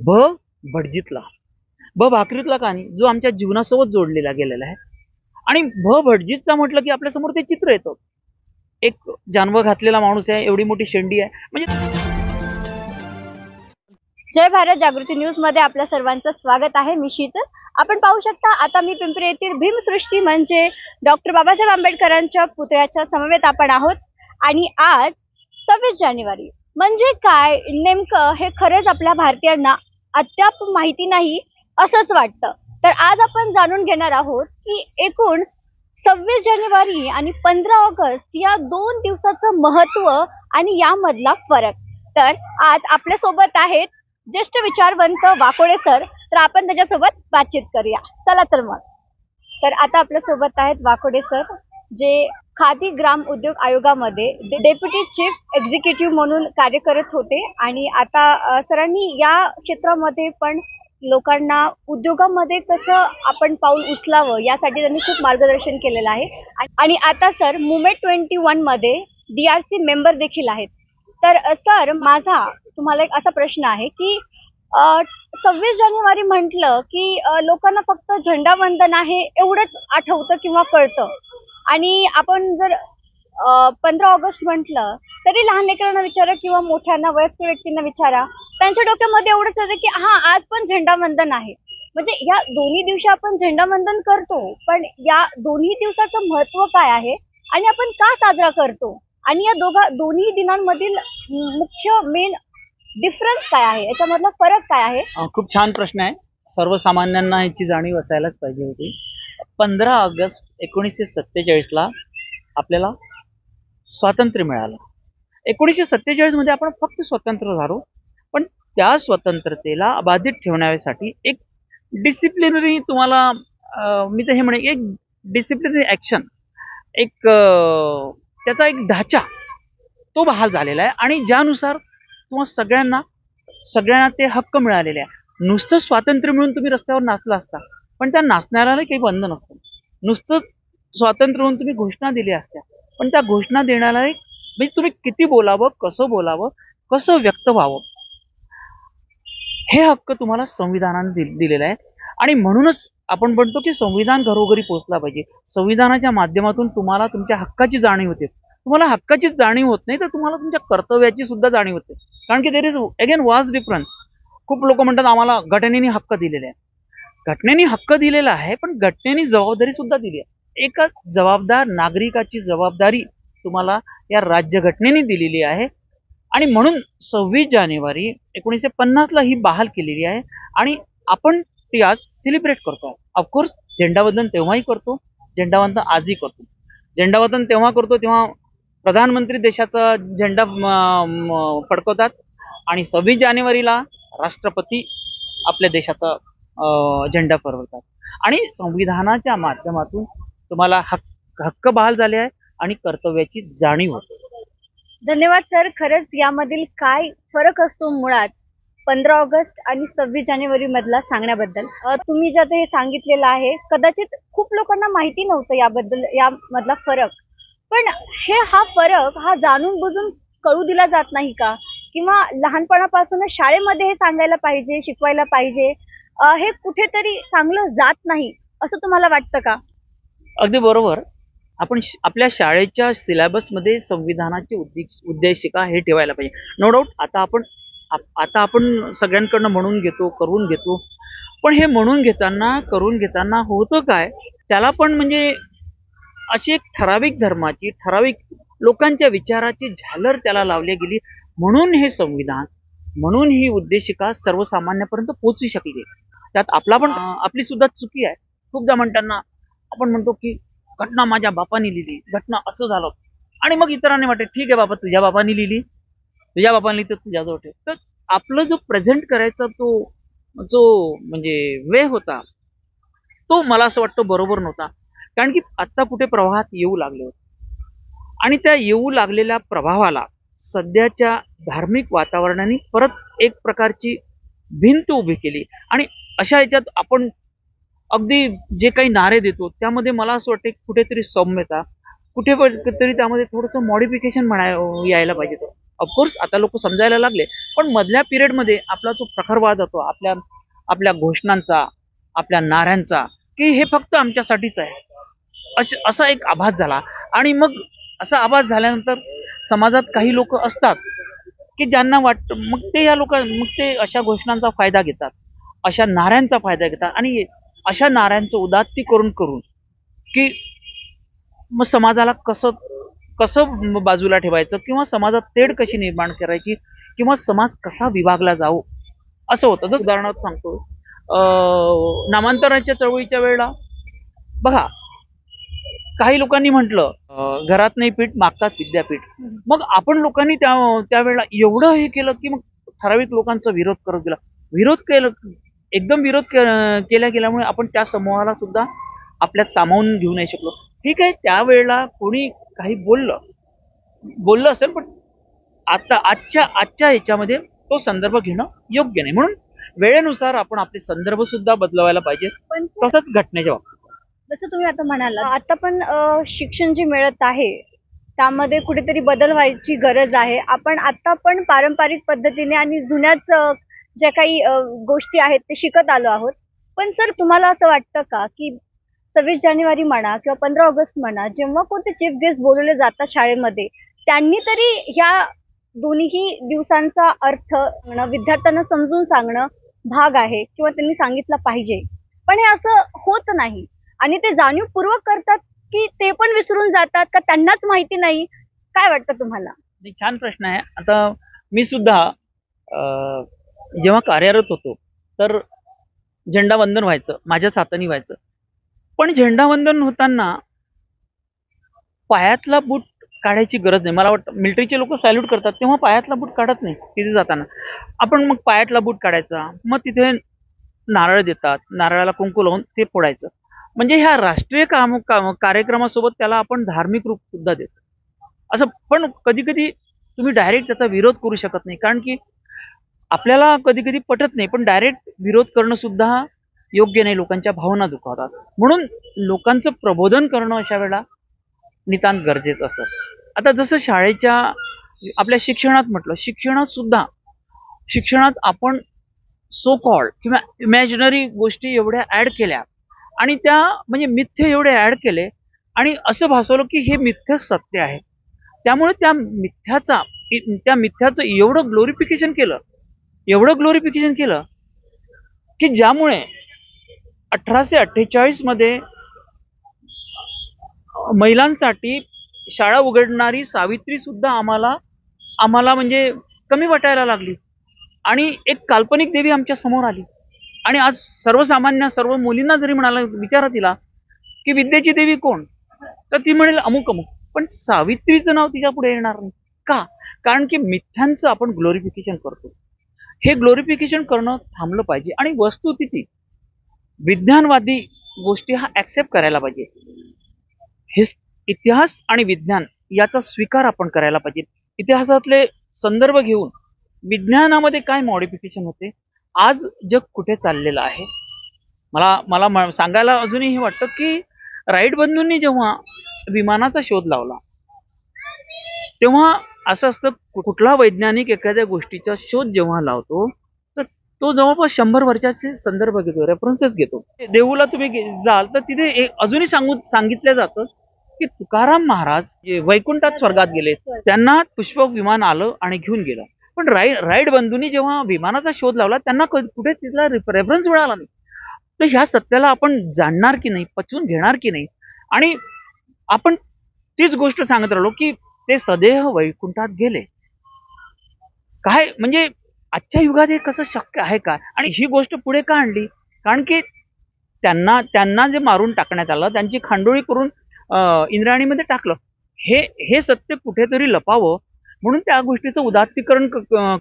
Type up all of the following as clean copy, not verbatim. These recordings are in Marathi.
भ भटजीतला, भ भाकरीतला कहाणी जो आमच्या जीवनासोबत जोडलेला गेलेला आहे. आणि भ भटजीतला म्हटलं की आपल्या समोर ते चित्र येतं. एक जानवं घातलेला माणूस आहे, एवढी मोठी शेंडी आहे. म्हणजे जय भारत जागृती न्यूज मध्ये आपल्या सर्वांचं स्वागत आहे. मी शीतल. आपण पाहू शकता आता मी पिंपरी येथील भीमसृष्टी म्हणजे डॉक्टर बाबासाहेब आंबेडकरांच्या पुतळ्याच्या समवेत आपण आहोत. आणि आज 26 जानेवारी म्हणजे काय नेमकं हे खरंच आपल्या भारतीयांना अद्याप माहिती नाही असंच वाटतं. तर आज आपण जाणून घेणार आहोत की एकूण 26 जानेवारी आणि 15 ऑगस्ट या 2 दिवसाचं महत्त्व आणि यामधला फरक. तर आज आपल्या सोबत आहेत ज्येष्ठ विचारवंत वाकोडे सर. तर आपण त्याच्यासोबत बातचीत करूया. चला तर मग. तर आता आपल्या सोबत आहेत वाकोडे सर, जे खादी ग्राम उद्योग आयोगामध्ये डेप्युटी चीफ एक्झिक्युटिव्ह म्हणून कार्य करत होते आणि आता सरांनी या क्षेत्रामध्ये पण लोकांना उद्योगामध्ये कसं आपण पाऊल उचलावं यासाठी त्यांनी खूप मार्गदर्शन केलेलं आहे. आणि आता सर मुमेंट 21 मध्ये DRC मेंबर देखील आहेत. तर सर माझा तुम्हाला एक असा प्रश्न आहे की 26 जानेवारी म्हटलं की लोकांना फक्त झेंडावंदन आहे एवढंच आठवतं किंवा कळतं. आणि आपण जर 15 ऑगस्ट म्हटलं तरी लहान लेकरांना विचारा किंवा मोठ्यांना वयस्कर व्यक्तींना विचारा, त्यांच्या डोक्यामध्ये एवढंच होतं की हा आज पण झेंडावंदन आहे. म्हणजे या दोन्ही दिवशी आपण झेंडावंदन करतो, पण या दोन्ही दिवसाचं महत्त्व काय आहे आणि आपण का साजरा करतो आणि या दोन्ही दिनांमधील मुख्य मेन डिफरन्स काय आहे, याच्यामधला फरक काय आहे? खूप छान प्रश्न आहे. सर्वसामान्यांना याची जाणीव असायलाच पाहिजे होती. 15 ऑगस्ट 1947ला आपल्याला स्वातंत्र्य मिळालं. 1947 मध्ये आपण फक्त स्वतंत्र झालो, पण त्या स्वतंत्रतेला अबाधित ठेवण्यासाठी एक डिसिप्लिनरी तुम्हाला मी तर हे म्हणेन एक डिसिप्लिनरी ऍक्शन, एक त्याचा एक ढाचा तो बहाल झालेला आहे. आणि ज्यानुसार तुम्हाला सगळ्यांना ते हक्क मिळालेले आहे. नुसतं स्वातंत्र्य मिळून तुम्ही रस्त्यावर नाचला असता, पण त्या नाचण्याला काही बंद नसतं. नुसतं स्वातंत्र्य म्हणून तुम्ही घोषणा दिल्या असत्या, पण त्या घोषणा देण्याला म्हणजे तुम्ही किती बोलावं, कसं व्यक्त व्हावं, हे हक्क तुम्हाला संविधानाने दिलेला आहे. आणि म्हणूनच आपण म्हणतो की संविधान घरोघरी पोहोचला पाहिजे. संविधानाच्या माध्यमातून तुम्हाला तुमच्या हक्काची जाणीव होते. तुम्हाला हक्काचीच जाणीव होत नाही तर तुम्हाला तुमच्या कर्तव्याची सुद्धा जाणीव होते. कारण की देर इज अगेन वाज डिफरन्स. खूप लोक म्हणतात आम्हाला घटनेने हक्क दिलेले आहे. घटनेने हक्क दिलेला आहे, पण घटनेने जबाबदारी सुद्धा दिली आहे. एका जबाबदार नागरिकाची जबाबदारी तुम्हाला या राज्यघटनेने दिलेली आहे. आणि म्हणून 26 जानेवारी 1950ला ही बहाल केलेली आहे आणि आपण ती आज सेलिब्रेट करतो. ऑफकोर्स झेंडावंदन तेव्हाही करतो, झेंडावंदन आजही करतो. झेंडावंदन तेव्हा करतो तेव्हा प्रधानमंत्री देशाचा झेंडा फडकवतात आणि 26 जानेवारीला राष्ट्रपती आपल्या देशाचा झेंडा फडकवतात. आणि संविधानाच्या माध्यमातून तुम्हाला हक्क बहाल झाले आहे आणि कर्तव्याची जाणीव होते. धन्यवाद सर. खरंच यामधील काय फरक असतो मुळात 15 ऑगस्ट आणि 26 जानेवारी मधला सांगण्याबद्दल. तुम्ही जे हे सांगितलेलं आहे कदाचित खूप लोकांना माहिती नव्हतं याबद्दल, यामधला फरक. पण हा फरक हा जाणून बुजून कळू दिला जात नाही का? किंवा लहानपणापासूनच शाळेमध्ये हे सांगायला पाहिजे, शिकवायला पाहिजे, हे कुठेतरी चांगलं जात नाही असं तुम्हाला वाटतं का? अगदी बरोबर. आपण आपल्या शाळेच्या सिलेबसमध्ये संविधानाची उद्देशिका हे ठेवायला पाहिजे. नो डाऊट आता आपण सगळ्यांकडनं म्हणून घेतो, करून घेतो, पण हे म्हणून घेताना करून घेताना होतं काय, त्याला पण म्हणजे अशी एक ठराविक धर्माची, ठराविक लोकांच्या विचाराची झालर त्याला लावली गेली. म्हणून हे संविधान, म्हणून ही उद्देशिका सर्वसामान्यापर्यंत पोहोचू शकली. त्यात आपली सुद्धा चुकी आहे. खूपदा म्हणताना आपण म्हणतो की घटना माझ्या बापाने लिहिली, घटना असं झालं, आणि मग इतरांनी वाटत ठीक आहे बाबा तुझ्या बापाने लिहिली तर तुझ्याजवळ ठेव. तर आपलं जो प्रेझेंट करायचा जो म्हणजे वे होता तो मला असं वाटतं बरोबर नव्हता. कारण की आत्ता कुठे प्रवाहात येऊ लागले होते आणि त्या येऊ लागलेल्या प्रभावाला सध्याच्या धार्मिक वातावरणाने परत एक प्रकारची भिंत उभी केली. आणि अशा ह्याच्यात आपण अगदी जे काही नारे देतो त्यामध्ये मला असं वाटतं कुठेतरी सौम्यता, कुठेतरी त्यामध्ये थोडंसं मॉडिफिकेशन यायला पाहिजे. ऑफकोर्स आता लोक समजायला लागले, पण मधल्या पिरियडमध्ये आपला जो प्रखरवाद होतो आपल्या आपल्या घोषणांचा, आपल्या नाऱ्यांचा, की हे फक्त आमच्यासाठीच आहे, असा एक आभास झाला. आणि मग असा आभास झाल्यानंतर समाजात काही लोक असतात की ज्यांना वाटतं, मग ते मग ते अशा घोषणांचा फायदा घेतात, अशा नाऱ्यांचा फायदा घेतात आणि अशा नाऱ्यांचं उदात्तीकरण करून की मग समाजाला कसं कसं बाजूला ठेवायचं किंवा समाजात तेढ कशी निर्माण करायची किंवा समाज कसा विभागला जावो असं होतं. जसं उदाहरणार्थ सांगतो, नामांतराच्या चळवळीच्या वेळेला बघा, काही लोकांनी म्हटलं घरात नाही पीठ मागतात विद्यापीठ. मग आपण लोकांनी त्यावेळेला एवढं हे केलं की मग ठराविक लोकांचा विरोध करत गेला. एकदम विरोध केल्या गेल्यामुळे आपण त्या समूहाला सुद्धा आपल्यात सामावून घेऊ नाही शकलो. ठीक आहे, त्यावेळेला कोणी काही बोललं असेल, पण आजच्या याच्यामध्ये तो संदर्भ घेणं योग्य नाही. म्हणून वेळेनुसार आपण आपले संदर्भ सुद्धा बदलवायला पाहिजे. पण तसंच घटनेच्या बाबतीत जसं तुम्ही आता म्हणाला, आता पण शिक्षण जे मिळत आहे त्यामध्ये कुठेतरी बदल व्हायची गरज आहे. आपण आता पण पारंपरिक पद्धतीने आणि जुन्याच ज्या काही गोष्टी आहेत ते शिकत आलो आहोत. पण सर, तुम्हाला असं वाटतं का की 26 जानेवारी म्हणा किंवा 15 ऑगस्ट म्हणा, जेव्हा कोणते चीफ गेस्ट बोलवले जातात शाळेमध्ये, त्यांनी तरी ह्या दोन्ही दिवसांचा अर्थ विद्यार्थ्यांना समजून सांगणं भाग आहे किंवा त्यांनी सांगितलं पाहिजे. पण हे असं होत नाही आणि ते जाणीवपूर्वक करतात की ते पण विसरून जातात का त्यांनाच माहिती नाही? काय वाटतं तुम्हाला? छान प्रश्न आहे. आता मी सुद्धा जेव्हा कार्यरत होतो तर झेंडावंदन व्हायचं, माझ्याच हाताने व्हायचं. पण झेंडावंदन होताना पायातला बूट काढायची गरज नाही. मला वाटतं मिलिटरीचे लोक सॅल्यूट करतात तेव्हा पायातला बूट काढत नाही तिथे जाताना. आपण मग पायातला बूट काढायचा, मग तिथे नारळ देतात, नारळाला कुंकू लावून ते फोडायचं. म्हणजे ह्या राष्ट्रीय कार्यक्रमासोबत त्याला आपण धार्मिक रूप सुद्धा देतो असं. पण कधी कधी तुम्ही डायरेक्ट त्याचा विरोध करू शकत नाही, कारण की आपल्याला कधी कधी पटत नाही, पण डायरेक्ट विरोध करणं सुद्धा योग्य नाही, लोकांच्या भावना दुखावतात. म्हणून लोकांचं प्रबोधन करणं अशा वेळेला नितांत गरजेचं असतं. आता जसं शाळेच्या आपल्या शिक्षणात म्हटलं, शिक्षणात आपण सो कॉल्ड किंवा इमॅजिनरी गोष्टी एवढ्या ऍड केल्या आणि त्या म्हणजे मिथ्य एवढे ऍड केले आणि असं भासवलं की हे मिथ्य सत्य आहे. त्यामुळे त्या मिथ्याचं एवढं ग्लोरिफिकेशन केलं की ज्यामुळे 1848 मध्ये महिलांसाठी शाळा उघडणारी सावित्री सुद्धा आम्हाला म्हणजे कमी वाटायला लागली आणि एक काल्पनिक देवी आमच्या समोर आली. आणि आज सर्वसामान्य सर्व मुलींना जरी विचारा तिला की विद्येची देवी कोण, तर ती म्हणेल अमुक अमुक, पण सावित्रीचं नाव तिच्या पुढे येणार नाही. का? कारण की मिथ्यांचं आपण ग्लोरिफिकेशन करतो. हे ग्लोरिफिकेशन करणं थांबलं पाहिजे आणि वस्तुस्थिती विज्ञानवादी गोष्टी हा ऍक्सेप्ट करायला पाहिजे. इतिहास आणि विज्ञान याचा स्वीकार आपण करायला पाहिजे. इतिहासातले संदर्भ घेऊन विज्ञानामध्ये काय मॉडिफिकेशन होते, आज जग कुठे चाललेलं आहे. मला सांगायला अजूनही हे वाटतं की राईट बंधूंनी जेव्हा विमानाचा शोध लावला तेव्हा असं असतं, कुठला वैज्ञानिक एखाद्या गोष्टीचा शोध जेव्हा लावतो तर तो जवळपास 100 वर्षाचे संदर्भ घेतो, रेफरन्सेस घेतो. देहूला तुम्ही जाल तर तिथे अजूनही सांगितलं जातं की तुकाराम महाराज वैकुंठात स्वर्गात गेले, त्यांना पुष्पक विमान आलं आणि घेऊन गेलं. पण राईट बंधूंनी जेव्हा विमानाचा शोध लावला त्यांना कुठे तिथला रेफरन्स मिळाला नाही. तर ह्या सत्याला आपण जाणणार की नाही, पचवून घेणार की नाही. आणि आपण तीच गोष्ट सांगत राहिलो की ते सदेह वैकुंठात गेले. काय म्हणजे आजच्या युगात हे कसं शक्य आहे का? आणि ही गोष्ट पुढे का आणली? कारण की त्यांना जे मारून टाकण्यात आलं, त्यांची खांडोळी करून इंद्रायणीमध्ये टाकलं, हे सत्य कुठेतरी लपावं म्हणून त्या गोष्टीचं उदात्तीकरण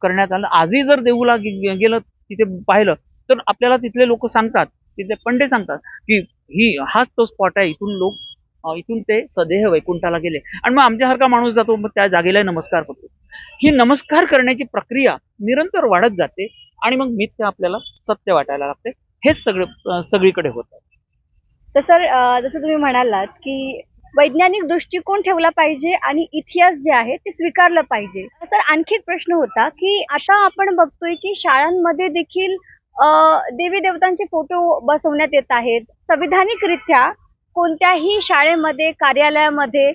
करण्यात आलं. आजही जर देऊला गेलं, तिथे पाहिलं तर आपल्याला तिथले लोक सांगतात, तिथले पंडे सांगतात की हाच तो स्पॉट आहे, इथून ते सदेह वैकुंठाला गेले. आणि मग आमच्यासारखा माणूस जातो, मग त्या जागेला नमस्कार करतो. ही नमस्कार करण्याची प्रक्रिया निरंतर वाढत जाते आणि मग मिथ्य आपल्याला सत्य वाटायला लागते. हेच सगळीकडे होतं. तर सर, जसं तुम्ही म्हणालात की वैज्ञानिक दृष्टिकोन ठेवला पाहिजे आणि इतिहास जे आहे ते स्वीकारलं पाहिजे. तर आणखी एक प्रश्न होता की आता आपण बघतोय की शाळांमध्ये देखील देवी देवतांचे फोटो बसवण्यात येत आहेत. संविधानिकरित्या कोणत्याही शाळेमध्ये, कार्यालयामध्ये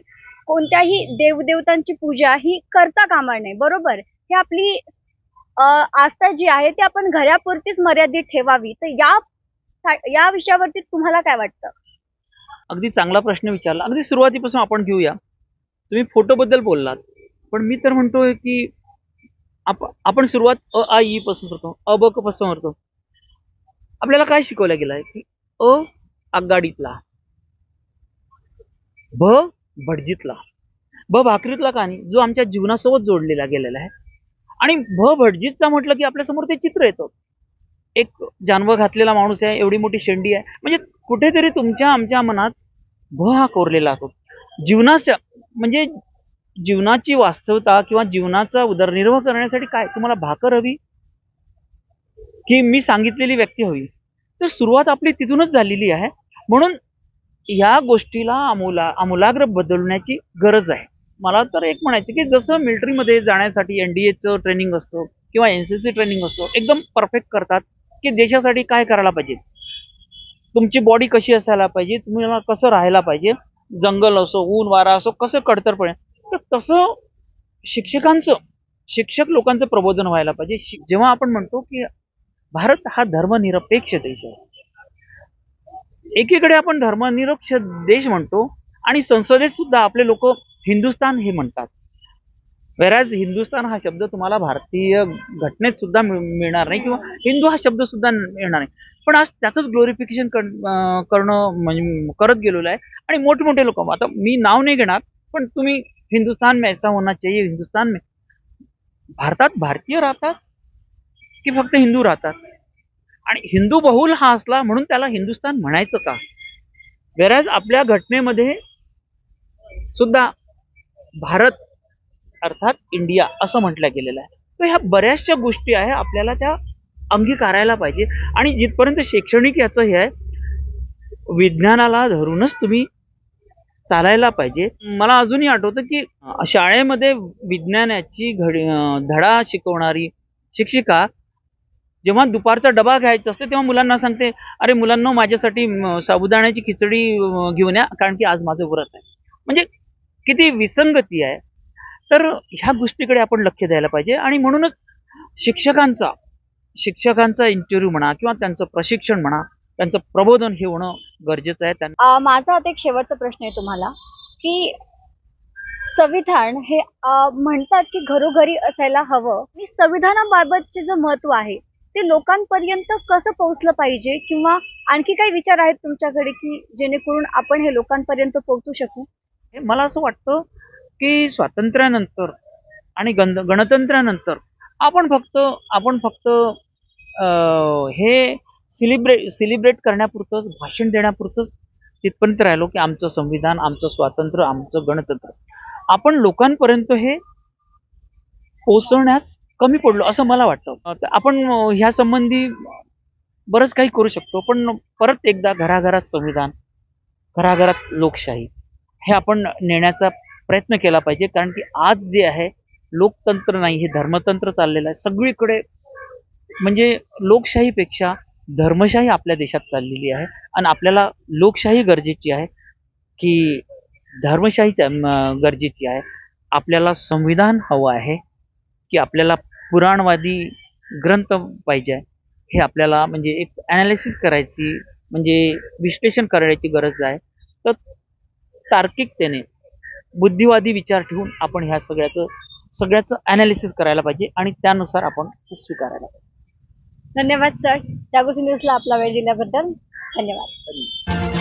कोणत्याही देवदेवतांची पूजा ही करता कामा नये. बरोबर? ही आपली आस्था जी आहे ती आपण घरापुरतीच मर्यादित ठेवावी. तर या विषयावरती तुम्हाला काय वाटतं? अगदी चांगला प्रश्न विचारला. अगदी सुरुवातीपासून आपण घेऊया. तुम्ही फोटोबद्दल बोललात, पण मी तर म्हणतोय की आपण सुरुवात आ ई पासून करतो, अ ब क पासून करतो. आपल्याला काय शिकवलं गेलं आहे की अ आगगाडीतला, भ भटजीतला, भ भाकरीतला कहाणी जो आमच्या जीवनासोबत जोडलेला गेलेला आहे. आणि भ भटजीतला म्हटलं की आपल्या समोर ते चित्र येतं. एक जानवं घातलेला माणूस आहे, एवढी मोठी शेंडी आहे. म्हणजे कुठेतरी तुमच्या आमच्या मनात भ हा कोरलेला असतो. जीवनाच्या म्हणजे जीवनाची वास्तवता किंवा जीवनाचा उदरनिर्वाह करण्यासाठी काय तुम्हाला भाकर हवी की मी सांगितलेली व्यक्ती हवी. तर सुरुवात आपली तिथूनच झालेली आहे. म्हणून या गोष्टीला आमूलाग्र बदलण्याची गरज आहे. मला तर एक म्हणायचं की जसं मिलिटरीमध्ये जाण्यासाठी एनडीएचं ट्रेनिंग असतं किंवा एनसीसी ट्रेनिंग असतो, एकदम परफेक्ट करतात की देशासाठी काय करायला पाहिजे, तुमची बॉडी कशी असायला पाहिजे, तुम्हाला कसं राहायला पाहिजे, जंगल असो, ऊन वारा असो, कसं कडतरपणे. तर तसं शिक्षक लोकांचं प्रबोधन व्हायला पाहिजे. जेव्हा आपण म्हणतो की भारत हा धर्मनिरपेक्ष देश आहे, एकीकडे आपण धर्मनिरपेक्ष देश म्हणतो आणि संसदेत सुद्धा आपले लोक हिंदुस्थान हे म्हणतात. वेराज हिंदुस्थान हा शब्द तुम्हाला भारतीय घटनेत सुद्धा मिळणार नाही किंवा हिंदू हा शब्द सुद्धा येणार नाही. पण आज त्याचंच ग्लोरिफिकेशन करणं म्हणजे करत गेलेलं आहे. आणि मोठमोठे लोक, आता मी नाव नाही घेणार, पण तुम्ही हिंदुस्थान में ऐसा होना चाहिए, हिंदुस्थान में भारतात भारतीय राहतात की फक्त हिंदू राहतात. आणि हिंदू बहुल हा असला म्हणून त्याला हिंदुस्थान म्हणायचं का? वेराज आपल्या घटनेमध्ये सुद्धा भारत अर्थात इंडिया असं म्हटलं गेलेलं आहे. तर ह्या बऱ्याचशा गोष्टी आहे, आपल्याला त्या अंगीकारायला पाहिजे. आणि जिथपर्यंत शैक्षणिक याचं हे आहे, विज्ञानाला धरूनच तुम्ही चालायला पाहिजे. मला अजूनही आठवतं की शाळेमध्ये विज्ञानाची धडा शिकवणारी शिक्षिका जेव्हा दुपारचा डबा घ्यायचा असते तेव्हा मुलांना सांगते, अरे मुलांना माझ्यासाठी साबुदाण्याची खिचडी घेऊन या, कारण की आज माझं व्रत आहे. म्हणजे किती विसंगती आहे. तर ह्या गोष्टीकडे आपण लक्ष द्यायला पाहिजे. आणि म्हणूनच शिक्षकांचा इंटरव्ह्यू म्हणा किंवा त्यांचं प्रशिक्षण म्हणा, त्यांचं प्रबोधन हे होणं गरजेचं आहे. माझा आता एक शेवटचा प्रश्न आहे तुम्हाला की संविधान हे म्हणतात की घरोघरी असायला हवं. आणि संविधानाबाबतचे जे महत्व आहे ते लोकांपर्यंत कसं पोहोचलं पाहिजे, किंवा आणखी काही विचार आहेत तुमच्याकडे की जेणेकरून आपण हे लोकांपर्यंत पोहोचू शकू? मला असं वाटतं की स्वातंत्र्यानंतर आणि गणतंत्रानंतर आपण फक्त हे सेलिब्रेट करण्यापुरतंच, भाषण देण्यापुरतंच तिथपर्यंत राहिलो की आमचं संविधान, आमचं स्वातंत्र्य, आमचं गणतंत्र. आपण लोकांपर्यंत हे पोहोचवण्यास कमी पडलो असं मला वाटतं. आपण ह्या संबंधी बरंच काही करू शकतो, पण परत एकदा घराघरात संविधान, घराघरात लोकशाही हे आपण नेण्याचा प्रयत्न केला पाहिजे. कारण की आज जे आहे लोकतंत्र नाही, हे धर्मतंत्र चाललेलं आहे सगळीकडे. म्हणजे लोकशाहीपेक्षा धर्मशाही आपल्या देशात चाललेली आहे. आणि आपल्याला लोकशाही गरजेची आहे की धर्मशाही गरजेची आहे. आपल्याला संविधान हवं आहे की आपल्याला पुराणवादी ग्रंथ पाहिजे, हे आपल्याला म्हणजे एक ॲनालिसिस करायची, म्हणजे विश्लेषण करण्याची गरज आहे. तर तार्किकतेने बुद्धिवादी विचार ठेवून आपण ह्या सगळ्याचं ॲनालिसिस करायला पाहिजे आणि त्यानुसार आपण ते स्वीकारायला पाहिजे. धन्यवाद सर, जागृती न्यूजला आपला वेळ दिल्याबद्दल धन्यवाद.